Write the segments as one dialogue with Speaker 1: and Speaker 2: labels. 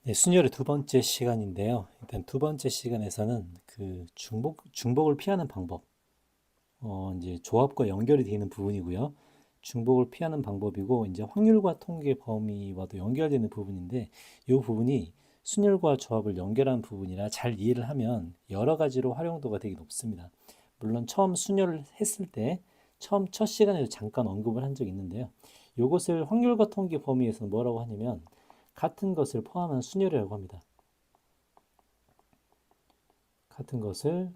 Speaker 1: 네, 순열의 두 번째 시간인데요. 일단 두 번째 시간에서는 그 중복을 피하는 방법, 이제 조합과 연결이 되는 부분이고요. 중복을 피하는 방법이고, 이제 확률과 통계 범위와도 연결되는 부분인데, 이 부분이 순열과 조합을 연결하는 부분이라 잘 이해를 하면 여러 가지로 활용도가 되게 높습니다. 물론 처음 순열을 했을 때, 처음 첫 시간에도 잠깐 언급을 한 적이 있는데요. 이것을 확률과 통계 범위에서 뭐라고 하냐면, 같은 것을 포함한 순열이라고 합니다. 같은 것을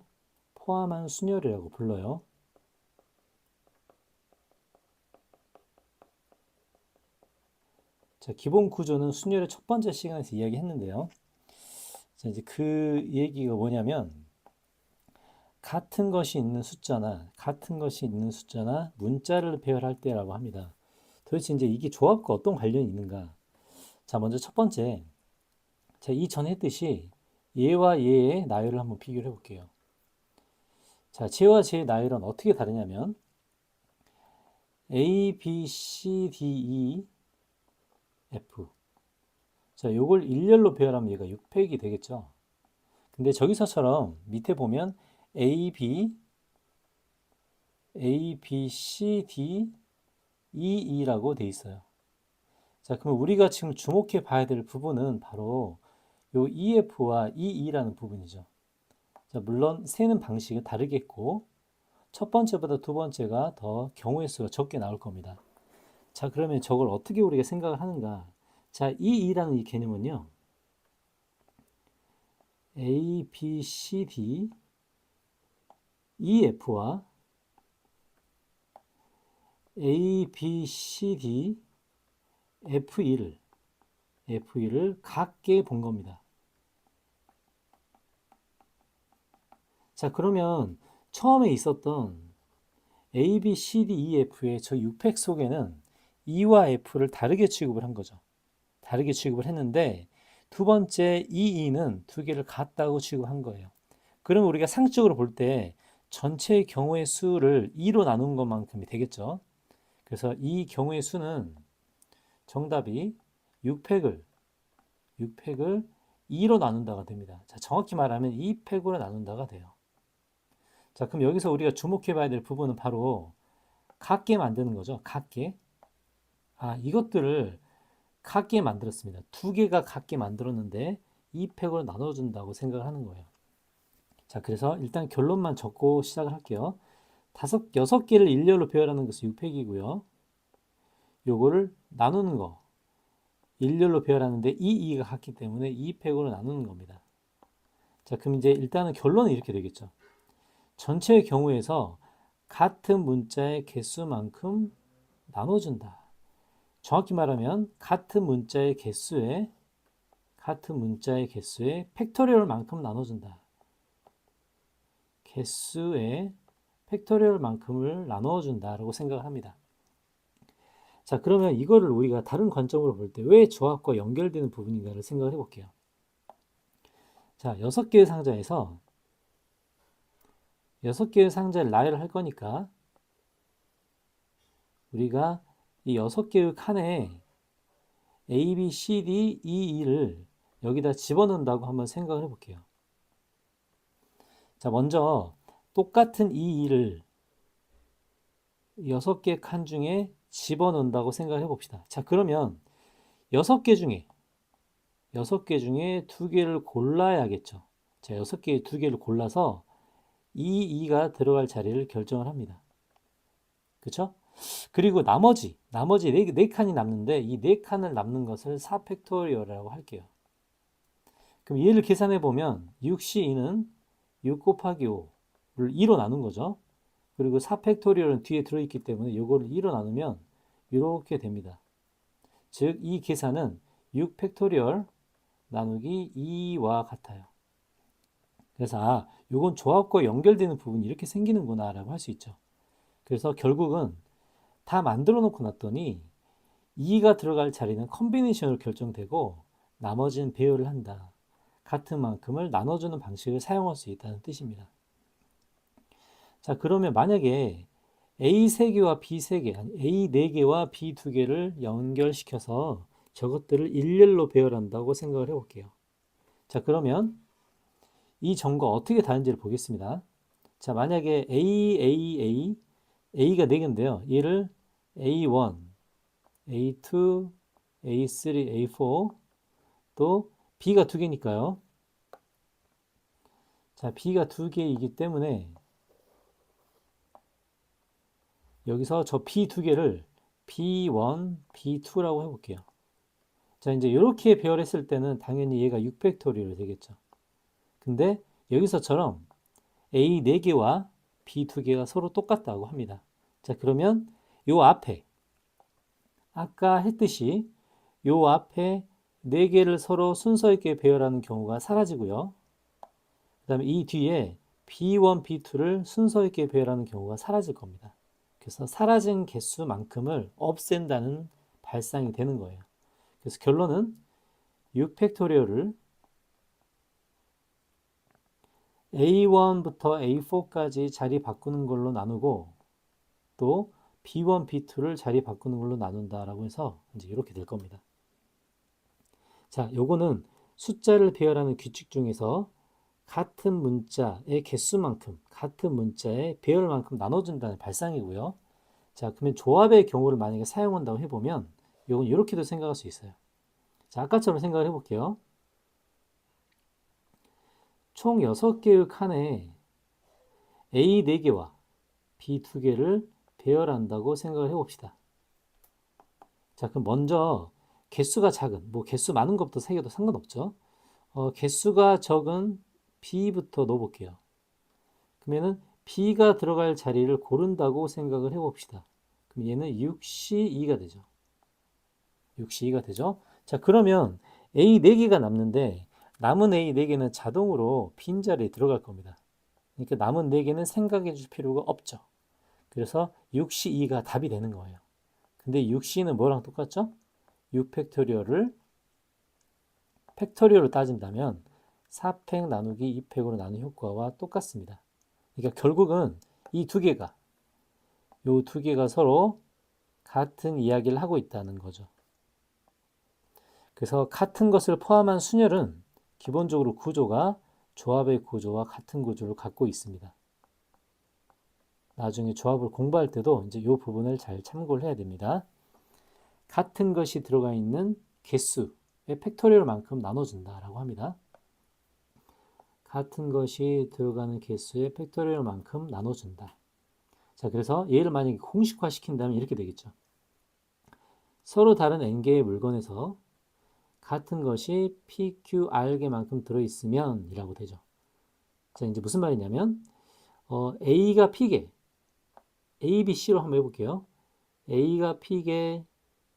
Speaker 1: 포함한 순열이라고 불러요. 자, 기본 구조는 순열의 첫 번째 시간에서 이야기했는데요. 자, 이제 그 얘기가 뭐냐면 같은 것이 있는 숫자나 문자를 배열할 때라고 합니다. 도대체 이제 이게 조합과 어떤 관련이 있는가? 자, 먼저 첫 번째, 자, 이전에 했듯이 얘와 얘의 나열을 한번 비교를 해볼게요. 자, 쟤와 쟤의 나열은 어떻게 다르냐면 A, B, C, D, E, F. 자, 요걸 일렬로 배열하면 얘가 6팩이 되겠죠. 근데 저기서처럼 밑에 보면 A, B, A, B, C, D, E, E라고 돼 있어요. 자, 그럼 우리가 지금 주목해 봐야 될 부분은 바로 요 EF와 EE라는 부분이죠. 자, 물론 세는 방식은 다르겠고 첫 번째보다 두 번째가 더 경우의 수가 적게 나올 겁니다. 자, 그러면 저걸 어떻게 우리가 생각을 하는가? 자, EE라는 이 개념은요. A, B, C, D, EF와 A, B, C, D, F1을 같게 본 겁니다. 자, 그러면 처음에 있었던 A, B, C, D, E, F의 저 6팩 속에는 E와 F를 다르게 취급을 한 거죠. 다르게 취급을 했는데 두 번째 EE는 두 개를 같다고 취급한 거예요. 그럼 우리가 상식적으로 볼 때 전체의 경우의 수를 2로 나눈 것만큼이 되겠죠. 그래서 이 경우의 수는 정답이 6팩을 2로 나눈다가 됩니다. 자, 정확히 말하면 2팩으로 나눈다가 돼요. 자, 그럼 여기서 우리가 주목해 봐야 될 부분은 바로 같게 만드는 거죠. 같게. 아, 이것들을 같게 만들었습니다. 두 개가 같게 만들었는데 2팩으로 나눠준다고 생각을 하는 거예요. 자, 그래서 일단 결론만 적고 시작을 할게요. 여섯 개를 일렬로 배열하는 것은 6팩이고요. 요거를 나누는 거. 일렬로 배열하는데 이 2가 같기 때문에 2팩으로 나누는 겁니다. 자, 그럼 이제 일단은 결론은 이렇게 되겠죠. 전체의 경우에서 같은 문자의 개수만큼 나눠준다. 정확히 말하면 같은 문자의 개수의 팩토리얼만큼 나눠준다. 개수의 팩토리얼만큼을 나눠준다라고 생각을 합니다. 자, 그러면 이거를 우리가 다른 관점으로 볼 때 왜 조합과 연결되는 부분인가를 생각을 해볼게요. 자, 6개의 상자를 나열을 할 거니까 우리가 이 6개의 칸에 A, B, C, D, E, E를 여기다 집어넣는다고 한번 생각을 해볼게요. 자, 먼저 똑같은 E, E를 6개 칸 중에 집어넣는다고 생각을 해봅시다. 자, 그러면 6개 중에 2개를 골라야겠죠. 자, 6개의 2개를 골라서 이 2가 들어갈 자리를 결정을 합니다. 그쵸? 그리고 나머지 네 칸이 남는데 이 네 칸을 남는 것을 4팩토리얼이라고 할게요. 그럼 얘를 계산해 보면 6C2는 6 곱하기 5를 2로 나눈 거죠. 그리고 4팩토리얼은 뒤에 들어있기 때문에 이거를 2로 나누면 이렇게 됩니다. 즉, 이 계산은 6팩토리얼 나누기 2와 같아요. 그래서 요건 조합과 연결되는 부분이 이렇게 생기는구나 라고 할 수 있죠. 그래서 결국은 다 만들어 놓고 났더니 2가 들어갈 자리는 컨비네이션으로 결정되고 나머지는 배열을 한다. 같은 만큼을 나눠주는 방식을 사용할 수 있다는 뜻입니다. 자, 그러면 만약에 A 3개와 B 3개, 아니 A 4개와 B 2개를 연결시켜서 저것들을 일렬로 배열한다고 생각을 해볼게요. 자, 그러면 이 점과 어떻게 다른지를 보겠습니다. 자, 만약에 A가 4개인데요. 얘를 A1, A2, A3, A4, 또 B가 2개니까요. 자, B가 2개이기 때문에 여기서 저 B 2개를 B1, B2라고 해볼게요. 자, 이제 이렇게 배열했을 때는 당연히 얘가 6팩토리얼이 되겠죠. 근데 여기서처럼 A 4개와 B 2개가 서로 똑같다고 합니다. 자, 그러면 요 앞에 아까 했듯이 요 앞에 4개를 서로 순서 있게 배열하는 경우가 사라지고요. 그 다음에 이 뒤에 B1, B2를 순서 있게 배열하는 경우가 사라질 겁니다. 그래서 사라진 개수만큼을 없앤다는 발상이 되는 거예요. 그래서 결론은 6팩토리얼을 A1부터 A4까지 자리 바꾸는 걸로 나누고 또 B1, B2를 자리 바꾸는 걸로 나눈다라고 해서 이제 이렇게 될 겁니다. 자, 요거는 숫자를 배열하는 규칙 중에서 같은 문자의 개수만큼, 같은 문자의 배열만큼 나눠준다는 발상이고요. 자, 그러면 조합의 경우를 만약에 사용한다고 해보면 이건 이렇게도 생각할 수 있어요. 자, 아까처럼 생각을 해볼게요. 총 6개의 칸에 A 4개와 B 2개를 배열한다고 생각을 해봅시다. 자, 그럼 먼저 개수가 작은, 뭐 개수 많은 것부터 새겨도 상관없죠. 개수가 적은 B부터 넣어볼게요. 그러면은 B가 들어갈 자리를 고른다고 생각을 해봅시다. 그럼 얘는 6C2가 되죠. 6C2가 되죠. 자, 그러면 A 4개가 남는데 남은 A 4개는 자동으로 빈자리에 들어갈 겁니다. 그러니까 남은 4개는 생각해 줄 필요가 없죠. 그래서 6C2가 답이 되는 거예요. 근데 6C는 뭐랑 똑같죠? 6팩토리얼을 팩토리얼로 따진다면 4팩 나누기 2팩으로 나눈 효과와 똑같습니다. 그러니까 결국은 이 두 개가 요 두 개가 서로 같은 이야기를 하고 있다는 거죠. 그래서 같은 것을 포함한 순열은 기본적으로 구조가 조합의 구조와 같은 구조를 갖고 있습니다. 나중에 조합을 공부할 때도 이제 이 부분을 잘 참고를 해야 됩니다. 같은 것이 들어가 있는 개수의 팩토리얼만큼 나눠준다라고 합니다. 같은 것이 들어가는 개수의 팩토리얼만큼 나눠준다. 자, 그래서 얘를 만약에 공식화 시킨다면 이렇게 되겠죠. 서로 다른 n개의 물건에서 같은 것이 PQR개만큼 들어있으면 이라고 되죠. 자, 이제 무슨 말이냐면 A가 P개, A, B, C로 한번 해볼게요. A가 P개,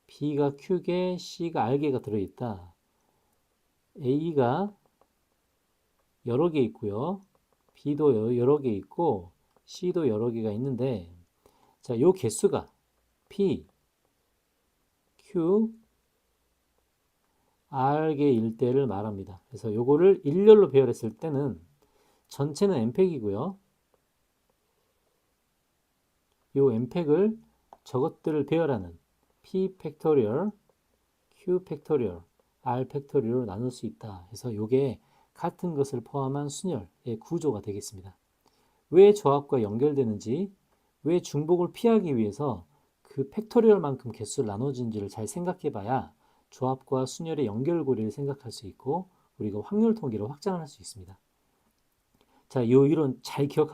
Speaker 1: B가 Q개, C가 R개가 들어있다. A가 여러 개 있고요. B도 여러 개 있고 C도 여러 개가 있는데 자, 요 개수가 P, Q, R개일 때를 말합니다. 그래서 요거를 일렬로 배열했을 때는 전체는 n팩이고요. 요 n팩을 저것들을 배열하는 P 팩토리얼, Q 팩토리얼, R 팩토리얼로 나눌 수 있다. 그래서 요게 같은 것을 포함한 순열의 구조가 되겠습니다. 왜 조합과 연결되는지, 왜 중복을 피하기 위해서 그 팩토리얼만큼 개수를 나눠진지를 잘 생각해 봐야 조합과 순열의 연결고리를 생각할 수 있고 우리가 확률 통계를 확장할 수 있습니다. 자, 이 이론 잘 기억하고